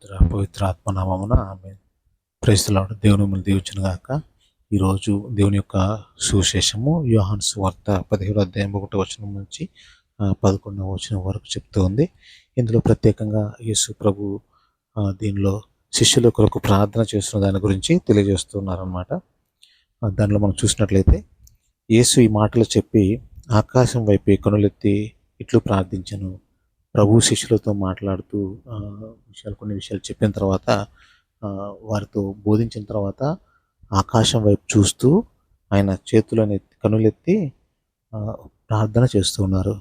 పరిశుద్ధ పవిత్ర ఆత్మనామమున ఆమె praise the lord. దేవుని మిమ్మల్ని దీవించును గాక. ఈరోజు దేవుని యొక్క సువిశేషము యోహాను సువార్త 17వ అధ్యాయం 1వ వచనం నుంచి 11వ వచనం వరకు చెప్తూ ఉంది. ఇందులో ప్రత్యేకంగా యేసు ప్రభు దీనిలో శిష్యుల కొరకు ప్రార్థన చేస్తున్న దాని గురించి తెలియజేస్తున్నారన్నమాట. దానిలో మనం చూసినట్లయితే యేసు ఈ మాటలు చెప్పి ఆకాశం వైపు కనులెత్తి ఇట్లు ప్రార్థించను. ప్రభు శిష్యులతో మాట్లాడుతూ కొన్ని విషయాలు చెప్పిన తర్వాత వారితో బోధించిన తర్వాత ఆకాశం వైపు చూస్తూ ఆయన చేతులను కనులెత్తి ప్రార్థన చేస్తూ ఉన్నారు.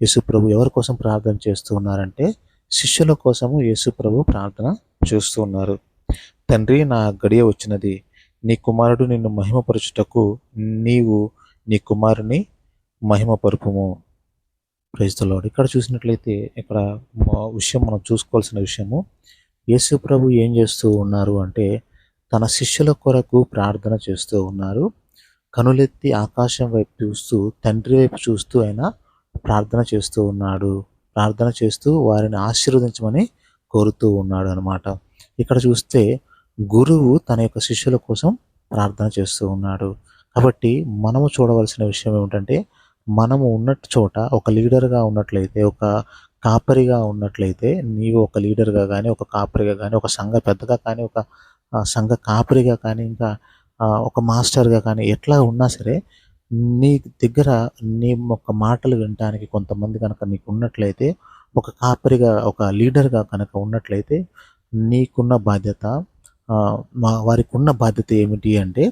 యేసు ప్రభు ఎవరి కోసం ప్రార్థన చేస్తూ ఉన్నారంటే శిష్యుల కోసము యేసు ప్రభు ప్రార్థన చేస్తూ ఉన్నారు. తండ్రి, నా గడియ వచ్చినది. నీ కుమారుడు నిన్ను మహిమపరచుటకు నీవు నీ కుమారుని మహిమపరుపుము. Praise the lord. ఇక్కడ చూసినట్లయితే ఇక్కడ విషయం మనం చూసుకోవాల్సిన విషయము, యేసు ప్రభు ఏం చేస్తూ ఉన్నారు అంటే తన శిష్యుల కొరకు ప్రార్థన చేస్తూ ఉన్నారు. కనులెత్తి ఆకాశం వైపు చూస్తూ తండ్రి వైపు చూస్తూ ఆయన ప్రార్థన చేస్తూ ఉన్నాడు. ప్రార్థన చేస్తూ వారిని ఆశీర్వదించమని కోరుతూ ఉన్నాడు అనమాట. ఇక్కడ చూస్తే గురువు తన యొక్క శిష్యుల కోసం ప్రార్థన చేస్తూ ఉన్నాడు. కాబట్టి మనము చూడవలసిన విషయం ఏమిటంటే, మనము ఉన్నట్టు చోట ఒక లీడర్గా ఉన్నట్లయితే, ఒక కాపరిగా ఉన్నట్లయితే, నీవు ఒక లీడర్గా కానీ, ఒక కాపరిగా కానీ, ఒక సంఘ పెద్దగా కానీ, ఒక సంఘ కాపరిగా కానీ, ఇంకా ఒక మాస్టర్గా కానీ, ఎట్లా ఉన్నా సరే నీ దగ్గర నీ యొక్క మాటలు వినటానికి కొంతమంది కనుక నీకు ఉన్నట్లయితే, ఒక కాపరిగా ఒక లీడర్గా కనుక ఉన్నట్లయితే నీకున్న బాధ్యత, వారికి ఉన్న బాధ్యత ఏమిటి అంటే,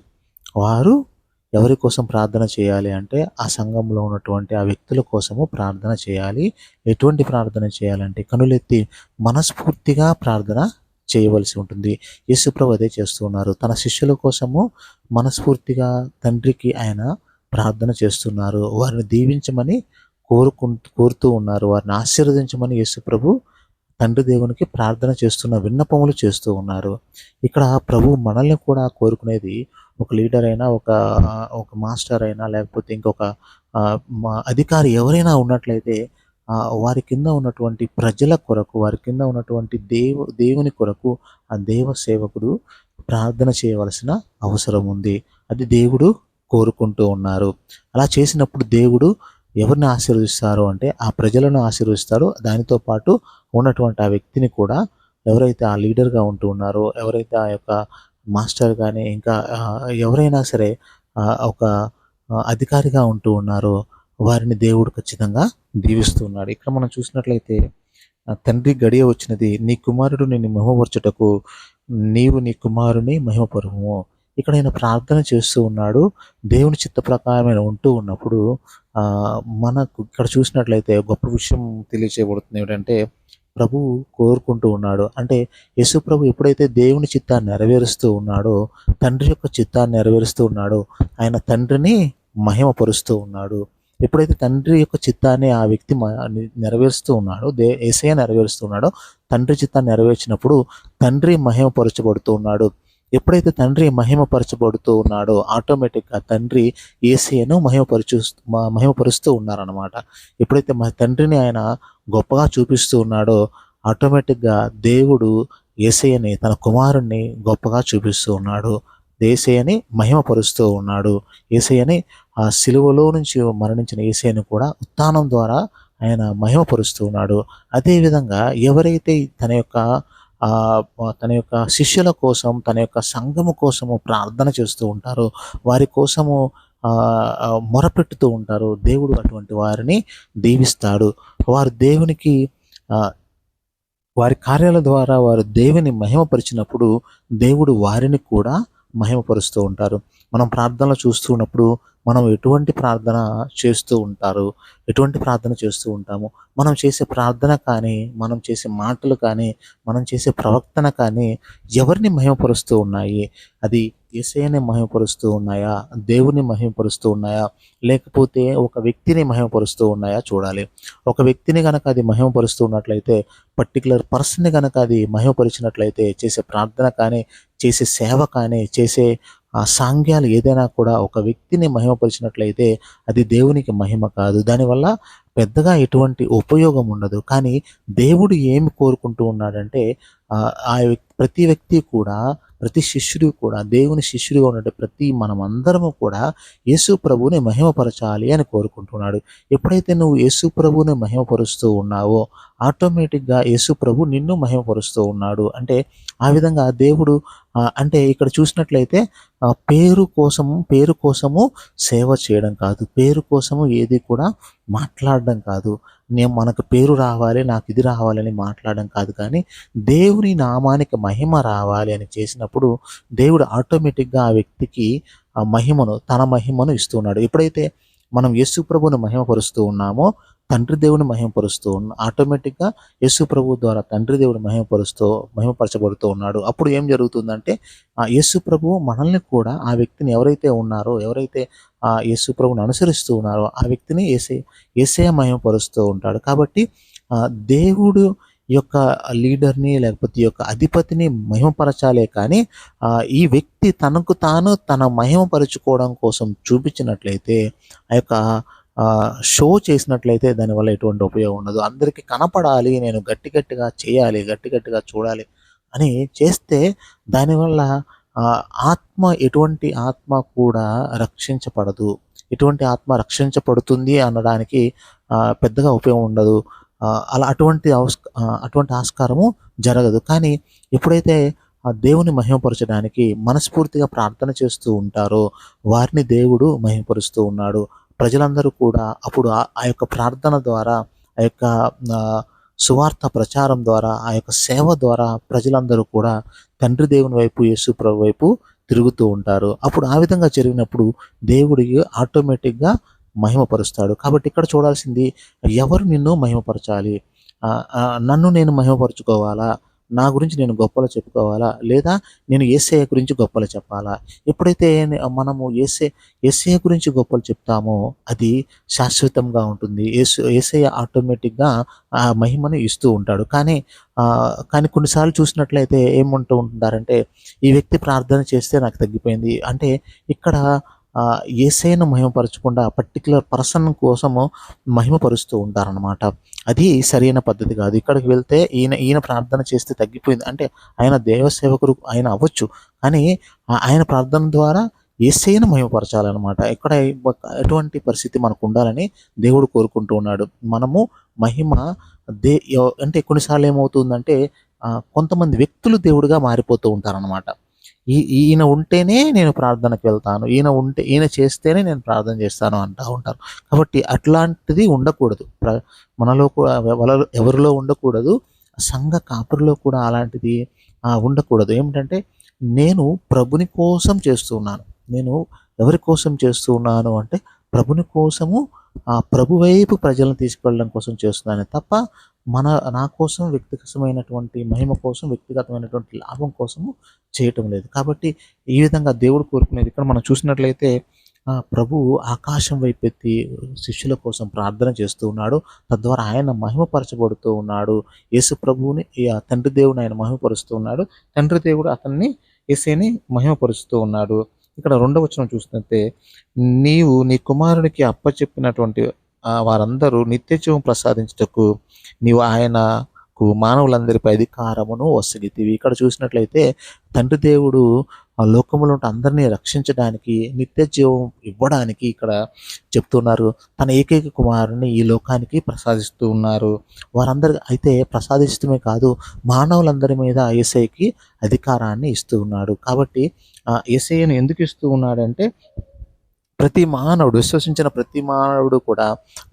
వారు ఎవరి కోసం ప్రార్థన చేయాలి అంటే ఆ సంఘంలో ఉన్నటువంటి ఆ వ్యక్తుల కోసము ప్రార్థన చేయాలి. ఎటువంటి ప్రార్థన చేయాలంటే కనులెత్తి మనస్ఫూర్తిగా ప్రార్థన చేయవలసి ఉంటుంది. యేసుప్రభు అదే చేస్తూ ఉన్నారు. తన శిష్యుల కోసము మనస్ఫూర్తిగా తండ్రికి ఆయన ప్రార్థన చేస్తున్నారు. వారిని దీవించమని కోరుతూ ఉన్నారు. వారిని ఆశీర్వదించమని యేసుప్రభు తండ్రి దేవునికి ప్రార్థన చేస్తున్న విన్నపములు చేస్తూ ఉన్నారు. ఇక్కడ ప్రభు మనల్ని కూడా కోరుకునేది, ఒక లీడర్ అయినా, ఒక మాస్టర్ అయినా, లేకపోతే ఇంకొక అధికారి ఎవరైనా ఉన్నట్లయితే వారి కింద ఉన్నటువంటి ప్రజల కొరకు, వారి కింద ఉన్నటువంటి దేవుని కొరకు ఆ దేవ సేవకుడు ప్రార్థన చేయవలసిన అవసరం ఉంది. అది దేవుడు కోరుకుంటూ ఉన్నారు. అలా చేసినప్పుడు దేవుడు ఎవరిని ఆశీర్వదిస్తారు అంటే ఆ ప్రజలను ఆశీర్వదిస్తారు. దానితో పాటు ఉన్నటువంటి ఆ వ్యక్తిని కూడా, ఎవరైతే ఆ లీడర్గా ఉంటూ ఉన్నారో, ఎవరైతే ఆ యొక్క మాస్టర్ కానీ, ఇంకా ఎవరైనా సరే ఒక అధికారిగా ఉంటూ ఉన్నారో వారిని దేవుడు ఖచ్చితంగా దీవిస్తూ ఉన్నాడు. ఇక్కడ మనం చూసినట్లయితే తండ్రి గడియ వచ్చినది. నీ కుమారుడు నిన్ను మహిమపరచుటకు నీవు నీ కుమారుని మహిమపరుము. ఇక్కడ ఆయన ప్రార్థన చేస్తూ ఉన్నాడు. దేవుని చిత్త ప్రకారమైన ఉంటూ ఉన్నప్పుడు మనకు ఇక్కడ చూసినట్లయితే గొప్ప విషయం తెలియచేయబడుతుంది. ఏమిటంటే ప్రభు కోరుకుంటూ ఉన్నాడు. అంటే యేసు ప్రభు ఎప్పుడైతే దేవుని చిత్తాన్ని నెరవేరుస్తూ ఉన్నాడో, తండ్రి యొక్క చిత్తాన్ని నెరవేరుస్తూ ఉన్నాడో, ఆయన తండ్రిని మహిమపరుస్తూ ఉన్నాడు. ఎప్పుడైతే తండ్రి యొక్క చిత్తాన్ని ఆ వ్యక్తి నెరవేరుస్తూ ఉన్నాడో, యేసయ్య నెరవేరుస్తూ ఉన్నాడో, తండ్రి చిత్తాన్ని నెరవేర్చినప్పుడు తండ్రి మహిమపరచబడుతూ ఉన్నాడు. ఎప్పుడైతే తండ్రి మహిమపరచబడుతూ ఉన్నాడో ఆటోమేటిక్గా తండ్రి యేసయ్యను మహిమపరుస్తూ ఉన్నారన్నమాట. ఎప్పుడైతే తండ్రిని ఆయన గొప్పగా చూపిస్తూ ఉన్నాడో ఆటోమేటిక్గా దేవుడు యేసయ్యని, తన కుమారుణ్ణి గొప్పగా చూపిస్తూ ఉన్నాడు. యేసయ్యని మహిమపరుస్తూ ఉన్నాడు. యేసయ్యని ఆ సిలువలో నుంచి మరణించిన యేసయ్యని కూడా ఉత్థానం ద్వారా ఆయన మహిమపరుస్తూ ఉన్నాడు. అదేవిధంగా ఎవరైతే తన యొక్క శిష్యుల కోసం, తన యొక్క సంఘము కోసము ప్రార్థన చేస్తూ ఉంటారో, వారి కోసము మొరపెట్టుతూ ఉంటారు, దేవుడు అటువంటి వారిని దీవిస్తాడు. వారు దేవునికి వారి కార్యాల ద్వారా వారు దేవుని మహిమపరిచినప్పుడు దేవుడు వారిని కూడా మహిమపరుస్తూ ఉంటారు. మనం ప్రార్థనలు చూస్తూ ఉన్నప్పుడు మనం ఎటువంటి ప్రార్థన చేస్తూ ఉంటాము. మనం చేసే ప్రార్థన కానీ, మనం చేసే మాటలు కానీ, మనం చేసే ప్రవర్తన కానీ ఎవరిని మహిమపరుస్తూ ఉన్నాయి? అది యేసయ్యని మహిమపరుస్తూ ఉన్నాయా? దేవుని మహిమపరుస్తూ ఉన్నాయా? లేకపోతే ఒక వ్యక్తిని మహిమపరుస్తూ ఉన్నాయా చూడాలి. ఒక వ్యక్తిని కనుక అది మహిమపరుస్తూ ఉన్నట్లయితే, పర్టికులర్ పర్సన్ని కనుక అది మహిమపరిచినట్లయితే, చేసే ప్రార్థన కానీ, చేసే సేవ కానీ, చేసే సాంగ్యాలు ఏదైనా కూడా ఒక వ్యక్తిని మహిమపరిచినట్లయితే అది దేవునికి మహిమ కాదు. దానివల్ల పెద్దగా ఎటువంటి ఉపయోగం ఉండదు. కానీ దేవుడు ఏమి కోరుకుంటూ ఉన్నాడంటే ప్రతి వ్యక్తి కూడా, ప్రతి శిష్యుడు కూడా, దేవుని శిష్యుడిగా ఉన్నట్టు ప్రతి మనమందరము కూడా యేసు ప్రభువుని మహిమపరచాలి అని కోరుకుంటున్నాడు. ఎప్పుడైతే నువ్వు యేసు ప్రభువుని మహిమపరుస్తూ ఉన్నావో ఆటోమేటిక్గా యేసు ప్రభు నిన్ను మహిమపరుస్తూ ఉన్నాడు. అంటే ఆ విధంగా దేవుడు అంటే ఇక్కడ చూసినట్లయితే పేరు కోసము సేవ చేయడం కాదు, పేరు కోసము ఏది కూడా మాట్లాడడం కాదు, మనకు పేరు రావాలి, నాకు ఇది రావాలని మాట్లాడడం కాదు, కానీ దేవుని నామానికి మహిమ రావాలి అని చేసినప్పుడు దేవుడు ఆటోమేటిక్గా ఆ వ్యక్తికి తన మహిమను ఇస్తున్నాడు. ఎప్పుడైతే మనం యేసు ప్రభువుని మహిమపరుస్తూ ఉన్నామో తండ్రి దేవుని మహిమపరుస్తూ ఆటోమేటిక్గా యేసు ప్రభు ద్వారా తండ్రి దేవుని మహిమపరచబడుతూ ఉన్నాడు. అప్పుడు ఏం జరుగుతుందంటే యేసు ప్రభువు మనల్ని కూడా ఆ వ్యక్తిని ఎవరైతే యేసు ప్రభువుని అనుసరిస్తూ ఉన్నారో ఆ వ్యక్తిని యేసయ్య మహిమపరుస్తూ ఉంటాడు. కాబట్టి దేవుడు యొక్క లీడర్ని లేకపోతే ఈ యొక్క అధిపతిని మహిమపరచాలే కానీ ఈ వ్యక్తి తనకు తాను తన మహిమపరుచుకోవడం కోసం చూపించినట్లయితే ఆ యొక్క షో చేసినట్లయితే దానివల్ల ఎటువంటి ఉపయోగం ఉండదు. అందరికీ కనపడాలి, నేను గట్టిగా చేయాలి, గట్టిగా చూడాలి అని చేస్తే దానివల్ల ఎటువంటి ఆత్మ కూడా రక్షించబడదు. ఎటువంటి ఆత్మ రక్షించబడుతుంది అనడానికి పెద్దగా ఉపయోగం ఉండదు. అటువంటి ఆస్కారము జరగదు. కానీ ఎప్పుడైతే దేవుని మహిమపరచడానికి మనస్ఫూర్తిగా ప్రార్థన చేస్తూ ఉంటారో వారిని దేవుడు మహిమపరుస్తూ ఉన్నాడు. ప్రజలందరూ కూడా అప్పుడు ఆ యొక్క ప్రార్థన ద్వారా, ఆ యొక్క సువార్త ప్రచారం ద్వారా, ఆ యొక్క సేవ ద్వారా ప్రజలందరూ కూడా తండ్రి దేవుని వైపు, యేసు ప్రభు వైపు తిరుగుతూ ఉంటారు. అప్పుడు ఆ విధంగా జరిగినప్పుడు దేవుడికి ఆటోమేటిక్గా మహిమపరుస్తాడు. కాబట్టి ఇక్కడ చూడాల్సింది ఎవరు నిన్ను మహిమపరచాలి? నన్ను నేను మహిమపరుచుకోవాలా? నా గురించి నేను గొప్పలు చెప్పుకోవాలా? లేదా నేను యేసయ్య గురించి గొప్పలు చెప్పాలా? ఎప్పుడైతే మనము యేసయ్య గురించి గొప్పలు చెప్తామో అది శాశ్వతంగా ఉంటుంది. యేసయ్య ఆటోమేటిక్గా ఆ మహిమను ఇస్తూ ఉంటాడు. కానీ కొన్నిసార్లు చూసినట్లయితే ఏమంటూ ఉంటున్నారంటే ఈ వ్యక్తి ప్రార్థన చేస్తే నాకు తగ్గిపోయింది అంటే ఇక్కడ యేసయ్యను మహిమపరచకుండా పర్టికులర్ పర్సన్ కోసము మహిమపరుస్తూ ఉంటారనమాట. అది సరైన పద్ధతి కాదు. ఇక్కడికి వెళ్తే ఈయన ప్రార్థన చేస్తే తగ్గిపోయింది అంటే ఆయన దేవసేవకుడు ఆయన అవ్వచ్చు, కానీ ఆయన ప్రార్థన ద్వారా యేసయ్యను మహిమపరచాలన్నమాట. ఇక్కడ ఎటువంటి పరిస్థితి మనకు ఉండాలని దేవుడు కోరుకుంటూ ఉన్నాడు. మనము మహిమ అంటే కొన్నిసార్లు ఏమవుతుందంటే కొంతమంది వ్యక్తులు దేవుడిగా మారిపోతూ ఉంటారనమాట. ఈయన ఉంటేనే నేను ప్రార్థనకు వెళ్తాను, ఈయన చేస్తేనే నేను ప్రార్థన చేస్తాను అంటూ ఉంటారు. కాబట్టి అట్లాంటిది ఉండకూడదు, మనలో కూడా ఎవరిలో ఉండకూడదు, సంఘ కాపురిలో కూడా అలాంటిది ఉండకూడదు. ఏమిటంటే నేను ప్రభుని కోసం చేస్తున్నాను. నేను ఎవరి కోసం చేస్తూ ఉన్నాను అంటే ప్రభుని కోసము, ప్రభు వైపు ప్రజలను తీసుకెళ్ళడం కోసం చేస్తున్నాను తప్ప నా కోసం వ్యక్తిగతమైనటువంటి మహిమ కోసం, వ్యక్తిగతమైనటువంటి లాభం కోసము చేయటం లేదు. కాబట్టి ఈ విధంగా దేవుడు కోరుకునేది ఇక్కడ మనం చూసినట్లయితే ప్రభువు ఆకాశం వైపెత్తి శిష్యుల కోసం ప్రార్థన చేస్తూ ఉన్నాడు. తద్వారా ఆయన మహిమపరచబడుతూ ఉన్నాడు. యేసు ప్రభువుని తండ్రి దేవుని ఆయన మహిమపరుస్తూ ఉన్నాడు. తండ్రి దేవుడు అతన్ని యేసుని మహిమపరుస్తూ ఉన్నాడు. ఇక్కడ 2వ వచనం చూసినట్లయితే నీవు నీ కుమారునికి అప్పచెప్పినటువంటి వారందరూ నిత్యజీవం ప్రసాదించుటకు నీవు ఆయనకు మానవులందరిపై అధికారమును వసగితివి. ఇక్కడ చూసినట్లయితే తండ్రి దేవుడు ఆ లోకములో అందరినీ రక్షించడానికి, నిత్య జీవం ఇవ్వడానికి ఇక్కడ చెప్తున్నారు. తన ఏకైక కుమారుని ఈ లోకానికి ప్రసాదిస్తూ ఉన్నారు. వారందరి అయితే ప్రసాదిస్తమే కాదు, మానవులందరి మీద యేసయ్యకి అధికారాన్ని ఇస్తూ ఉన్నాడు. కాబట్టి యేసయ్యను ఎందుకు ఇస్తూ ఉన్నాడంటే విశ్వసించిన ప్రతి మానవుడు కూడా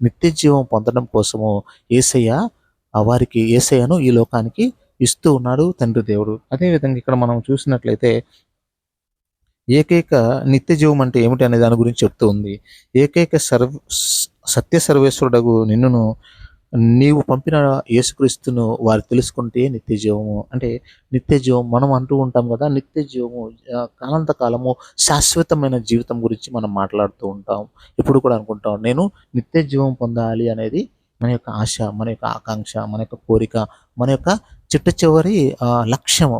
నిత్య జీవం పొందడం కోసము యేసయ్యను ఈ లోకానికి ఇస్తూ ఉన్నాడు తండ్రి దేవుడు. అదేవిధంగా ఇక్కడ మనం చూసినట్లయితే ఏకైక నిత్య జీవం అంటే ఏమిటి అనే దాని గురించి చెప్తూ ఉంది. ఏకైక సత్య సర్వేశ్వరుడగు నిన్నును నీవు పంపిన యేసుక్రీస్తును వారు తెలుసుకుంటే నిత్య జీవము. అంటే నిత్య జీవం మనం అంటూ ఉంటాం కదా, నిత్య జీవము అనంతకాలము శాశ్వతమైన జీవితం గురించి మనం మాట్లాడుతూ ఉంటాం. ఇప్పుడు కూడా అనుకుంటాం నేను నిత్య జీవం పొందాలి అనేది మన యొక్క ఆశ, మన యొక్క ఆకాంక్ష, మన యొక్క కోరిక, మన యొక్క చిట్ట చివరి లక్ష్యము.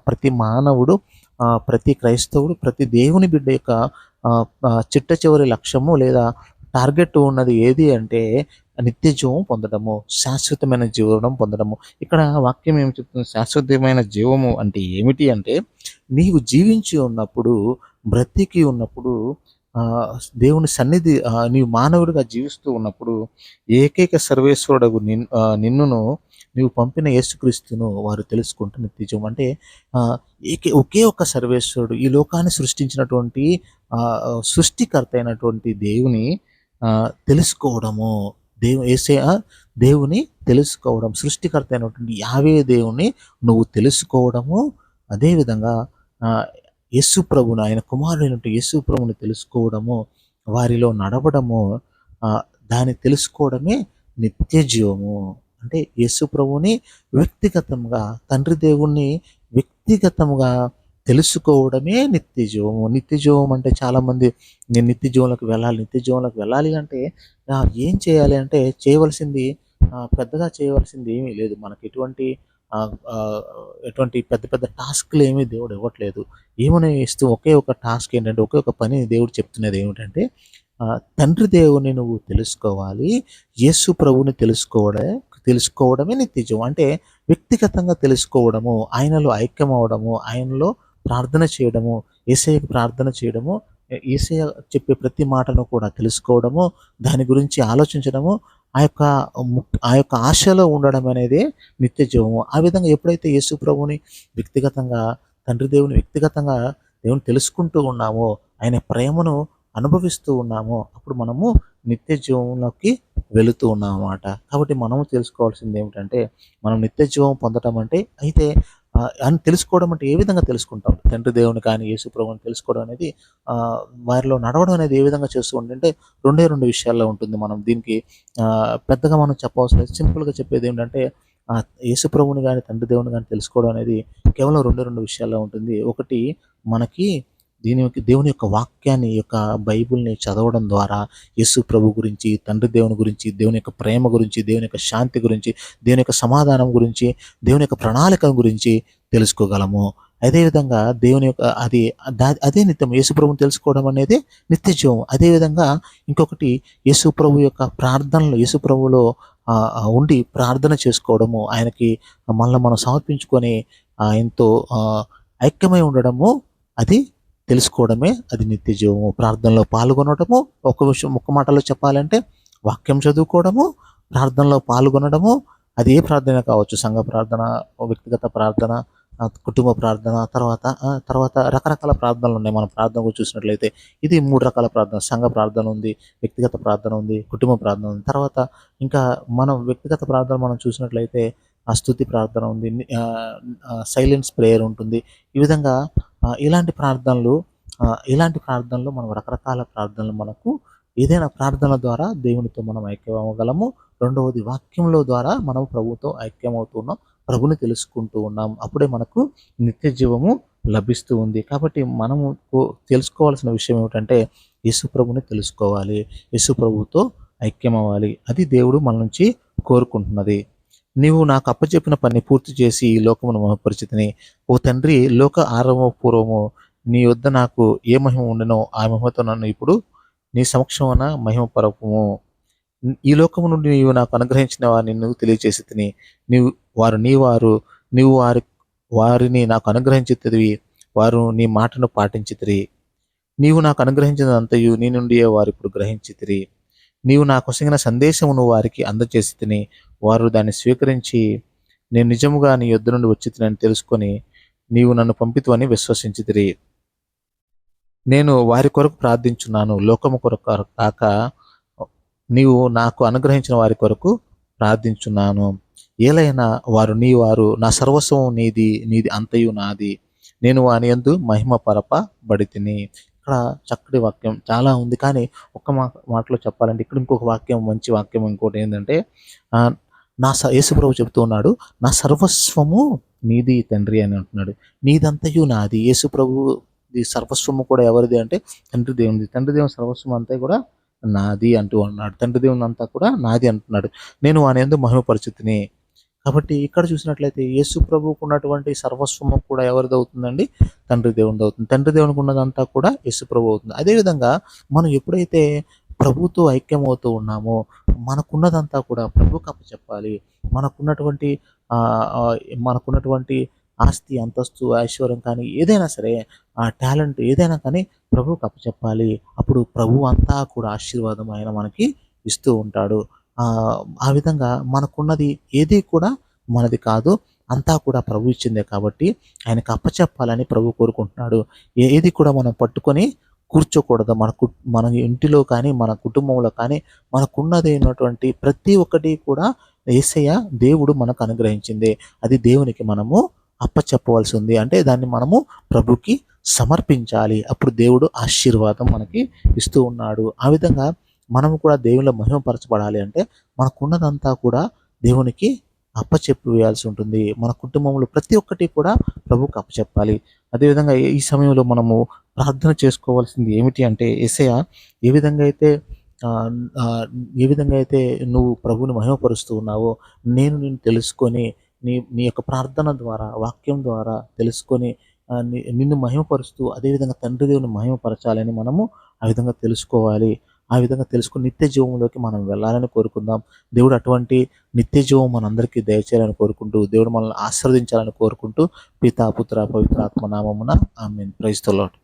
ప్రతి మానవుడు ప్రతి క్రైస్తవుడు, ప్రతి దేవుని బిడ్డ యొక్క చిట్ట చివరి లక్ష్యము లేదా టార్గెట్ ఉన్నది ఏది అంటే నిత్య జీవం పొందడము, శాశ్వతమైన జీవనం పొందడము. ఇక్కడ వాక్యం ఏమి చెప్తుంది? శాశ్వతమైన జీవము అంటే ఏమిటి అంటే, నీవు జీవించి ఉన్నప్పుడు, బ్రతికి ఉన్నప్పుడు, దేవుని సన్నిధి, నీవు మానవుడిగా జీవిస్తూ ఉన్నప్పుడు ఏకైక సర్వేశ్వరుడగు నిన్నును నీవు పంపిన యేసుక్రీస్తును వారు తెలుసుకుంటే నిత్య జీవం. అంటే ఒకే ఒక్క సర్వేశ్వరుడు, ఈ లోకాన్ని సృష్టించినటువంటి సృష్టికర్త అయినటువంటి దేవుని తెలుసుకోవడము, దేవుని తెలుసుకోవడం, సృష్టికర్త అయినటువంటి యావే దేవుని నువ్వు తెలుసుకోవడము, అదేవిధంగా యేసు ప్రభును, ఆయన కుమారుడైనటువంటి యేసు ప్రభుని తెలుసుకోవడము, వారిలో నడవడము, దాన్ని తెలుసుకోవడమే నిత్య జీవము. అంటే యేసు ప్రభుని వ్యక్తిగతంగా, తండ్రి దేవుణ్ణి వ్యక్తిగతంగా తెలుసుకోవడమే నిత్య జీవము. నిత్య జీవం అంటే చాలామంది, నేను నిత్య జీవంలోకి వెళ్ళాలి అంటే ఏం చేయాలి అంటే, పెద్దగా చేయవలసింది ఏమీ లేదు. మనకి ఎటువంటి పెద్ద పెద్ద టాస్క్లు ఏమీ దేవుడు ఇవ్వట్లేదు. ఏమని ఇస్తూ ఒకే ఒక టాస్క్ ఏంటంటే, ఒకే ఒక పని దేవుడు చెప్తున్నది ఏమిటంటే, తండ్రి దేవుని నువ్వు తెలుసుకోవాలి, యేసు ప్రభుని తెలుసుకోవడమే నిత్య జీవం. అంటే వ్యక్తిగతంగా తెలుసుకోవడము, ఆయనలో ఐక్యం అవడము, ఆయనలో ప్రార్థన చేయడము, యేసయ్యకు ప్రార్థన చేయడము, యేసయ్య చెప్పే ప్రతి మాటను కూడా తెలుసుకోవడము, దాని గురించి ఆలోచించడము, ఆ యొక్క ఆశలో ఉండడం అనేది నిత్య జీవము. ఆ విధంగా ఎప్పుడైతే యేసు ప్రభుని వ్యక్తిగతంగా, తండ్రి దేవుని వ్యక్తిగతంగా దేవుని తెలుసుకుంటూ ఉన్నామో, ఆయన ప్రేమను అనుభవిస్తూ ఉన్నామో, అప్పుడు మనము నిత్య జీవంలోకి వెళుతూ ఉన్నాం అన్నమాట. కాబట్టి మనము తెలుసుకోవాల్సింది ఏమిటంటే, మనం నిత్య జీవం పొందటం అంటే, అయితే అని తెలుసుకోవడం అంటే ఏ విధంగా తెలుసుకుంటాం? తండ్రి దేవుని కానీ యేసు ప్రభువుని తెలుసుకోవడం అనేది, వారిలో నడవడం అనేది ఏ విధంగా చేస్తూ ఉంటే రెండు విషయాల్లో ఉంటుంది. మనం దీనికి పెద్దగా మనం చెప్పవలసిన, సింపుల్గా చెప్పేది ఏంటంటే, యేసు ప్రభువుని కానీ తండ్రి దేవుని కానీ తెలుసుకోవడం అనేది కేవలం రెండు విషయాల్లో ఉంటుంది. ఒకటి, మనకి దేవుని యొక్క వాక్యాన్ని, బైబిల్ని చదవడం ద్వారా యేసు ప్రభు గురించి, తండ్రి దేవుని గురించి, దేవుని యొక్క ప్రేమ గురించి, దేవుని యొక్క శాంతి గురించి, దేవుని యొక్క సమాధానం గురించి, దేవుని యొక్క ప్రణాళిక గురించి తెలుసుకోగలము. అదేవిధంగా దేవుని యొక్క అదే నిత్యం యేసు ప్రభుని తెలుసుకోవడం అనేది నిత్య జీవం. అదేవిధంగా ఇంకొకటి, యేసు ప్రభు యొక్క ప్రార్థనలు, యేసు ప్రభులో ఉండి ప్రార్థన చేసుకోవడము, ఆయనకి మనల్ని మనం సమర్పించుకొని ఆయనతో ఐక్యమై ఉండడము, అది తెలుసుకోవడమే అది నిత్య జీవము. ప్రార్థనలో పాల్గొనడము, ఒక్క మాటలో చెప్పాలంటే వాక్యం చదువుకోవడము, ప్రార్థనలో పాల్గొనడము, అది ఏ ప్రార్థన కావచ్చు, సంఘ ప్రార్థన, వ్యక్తిగత ప్రార్థన, కుటుంబ ప్రార్థన, తర్వాత రకరకాల ప్రార్థనలు ఉన్నాయి. మనం ప్రార్థన చూసినట్లయితే ఇది 3 రకాల ప్రార్థన. సంఘ ప్రార్థన ఉంది, వ్యక్తిగత ప్రార్థన ఉంది, కుటుంబ ప్రార్థన ఉంది. తర్వాత ఇంకా మనం వ్యక్తిగత ప్రార్థన మనం చూసినట్లయితే స్తుతి ప్రార్థన ఉంది, సైలెన్స్ ప్రేయర్ ఉంటుంది. ఈ విధంగా ఇలాంటి ప్రార్థనలు మనం రకరకాల ప్రార్థనలు, మనకు ఏదైనా ప్రార్థన ద్వారా దేవునితో మనం ఐక్యం అవ్వగలము. రెండవది, వాక్యంలో ద్వారా మనం ప్రభుతో ఐక్యమవుతున్నాం, ప్రభుని తెలుసుకుంటూ ఉన్నాం. అప్పుడే మనకు నిత్య జీవము లభిస్తూ ఉంది. కాబట్టి మనము తెలుసుకోవాల్సిన విషయం ఏమిటంటే, యేసు ప్రభుని తెలుసుకోవాలి, యేసు ప్రభుతో ఐక్యం అవ్వాలి. అది దేవుడు మన నుంచి కోరుకుంటున్నది. నీవు నాకు అప్పచెప్పిన పని పూర్తి చేసి ఈ లోకమును మహిమపరిచితిని. ఓ తండ్రి, లోక ఆరంభ పూర్వము నీ వద్ద నాకు ఏ మహిమ ఉండెనో ఆ మహిమతో నన్ను ఇప్పుడు నీ సమక్షమున మహిమపరపుము. ఈ లోకము నుండి నీవు నాకు అనుగ్రహించిన వారిని నువ్వు తెలియచేసి తిని, నీవు వారిని నాకు అనుగ్రహించితివి, వారు నీ మాటను పాటించితిరి. నీవు నాకు అనుగ్రహించినంతయు నీ నుండియే వారు ఇప్పుడు గ్రహించితిరి. నీవు నాకు వసగిన సందేశమును వారికి అందచేసి తిని, వారు దాన్ని స్వీకరించి, నేను నిజముగా నీ యొద్ద నుండి వచ్చి తినని తెలుసుకొని నీవు నన్ను పంపితువని విశ్వసించితిరి. నేను వారి కొరకు ప్రార్థించున్నాను, లోకము కొరకు కాక నీవు నాకు అనుగ్రహించిన వారి కొరకు ప్రార్థించున్నాను. ఏలైనా వారు నా సర్వస్వం నీది అంతయు నాది, నేను వాని యందు మహిమ పరపబడితిని. ఇక్కడ చక్కటి వాక్యం చాలా ఉంది, కానీ ఒక్క మాటలో చెప్పాలంటే ఇక్కడ ఇంకొక వాక్యం, మంచి వాక్యం ఇంకోటి ఏంటంటే, యేసు ప్రభు చెబుతూ ఉన్నాడు, నా సర్వస్వము నీది తండ్రి అని అంటున్నాడు. నీదంతయు నాది. యేసు ప్రభు సర్వస్వము కూడా ఎవరిది అంటే తండ్రి దేవునిది. తండ్రి దేవుని సర్వస్వం అంతా కూడా నాది అంటూ అన్నాడు. తండ్రి దేవుని అంతా కూడా నాది అంటున్నాడు. నేను వాని యందు మహిమపరచుతిని. కాబట్టి ఇక్కడ చూసినట్లయితే యేసు ప్రభువుకు ఉన్నటువంటి సర్వస్వము కూడా ఎవరిదవుతుందండి? తండ్రి దేవునిదవుతుంది. తండ్రి దేవునికి ఉన్నదంతా కూడా యేసు ప్రభువు అవుతుంది. అదేవిధంగా మనం ఎప్పుడైతే ప్రభుతో ఐక్యమవుతూ ఉన్నామో మనకున్నదంతా కూడా ప్రభువుకి అప్పచెప్పాలి. మనకున్నటువంటి ఆహ్, ఆహ్, మనకున్నటువంటి ఆస్తి, అంతస్తు, ఐశ్వర్యం కానీ ఏదైనా సరే, టాలెంట్ ఏదైనా కానీ ప్రభువుకి అప్పచెప్పాలి. అప్పుడు ప్రభువు అంతా కూడా ఆశీర్వాదం ఆయన మనకి ఇస్తూ ఉంటాడు. ఆ విధంగా మనకున్నది ఏది కూడా మనది కాదు. అంతా కూడా ప్రభు ఇచ్చిందే కాబట్టి ఆయనకు అప్పచెప్పాలని ప్రభువు కోరుకుంటున్నాడు. ఏది కూడా మనం పట్టుకొని కూర్చోకూడదు. మన ఇంటిలో కానీ, మన కుటుంబంలో కానీ మనకున్నదైనటువంటి ప్రతి ఒక్కటి కూడా యేసయ్య దేవుడు మనకు అనుగ్రహించిందే. అది దేవునికి మనము అప్పచెప్పవలసి ఉంది. అంటే దాన్ని మనము ప్రభుకి సమర్పించాలి. అప్పుడు దేవుడు ఆశీర్వాదం మనకి ఇస్తూ ఉన్నాడు. ఆ విధంగా మనము కూడా దేవునిలో మహిమపరచబడాలి అంటే మనకున్నదంతా కూడా దేవునికి అప్పచెప్పి వేయాల్సి ఉంటుంది. మన కుటుంబంలో ప్రతి ఒక్కటి కూడా ప్రభువుకి అప్పచెప్పాలి. అదేవిధంగా ఈ సమయంలో మనము ప్రార్థన చేసుకోవాల్సింది ఏమిటి అంటే, యేసయ్య ఏ విధంగా అయితే ఆహ్, ఆహ్, ఏ విధంగా అయితే నువ్వు ప్రభువుని మహిమపరుస్తూ ఉన్నావో నేను నిన్ను తెలుసుకొని నీ నీ యొక్క ప్రార్థన ద్వారా, వాక్యం ద్వారా తెలుసుకొని నిన్ను మహిమపరుస్తూ అదేవిధంగా తండ్రి దేవుని మహిమపరచాలని మనము ఆ విధంగా తెలుసుకోవాలి. ఆ విధంగా తెలుసుకొని నిత్య జీవంలోకి మనం వెళ్ళాలని కోరుకుందాం. దేవుడు అటువంటి నిత్య జీవం మనందరికీ దయచేయాలని కోరుకుంటూ, దేవుడు మనల్ని ఆశీర్వదించాలని కోరుకుంటూ, పితా, పుత్ర, పవిత్ర ఆత్మ నామమున ఆమేన్. Praise the lord.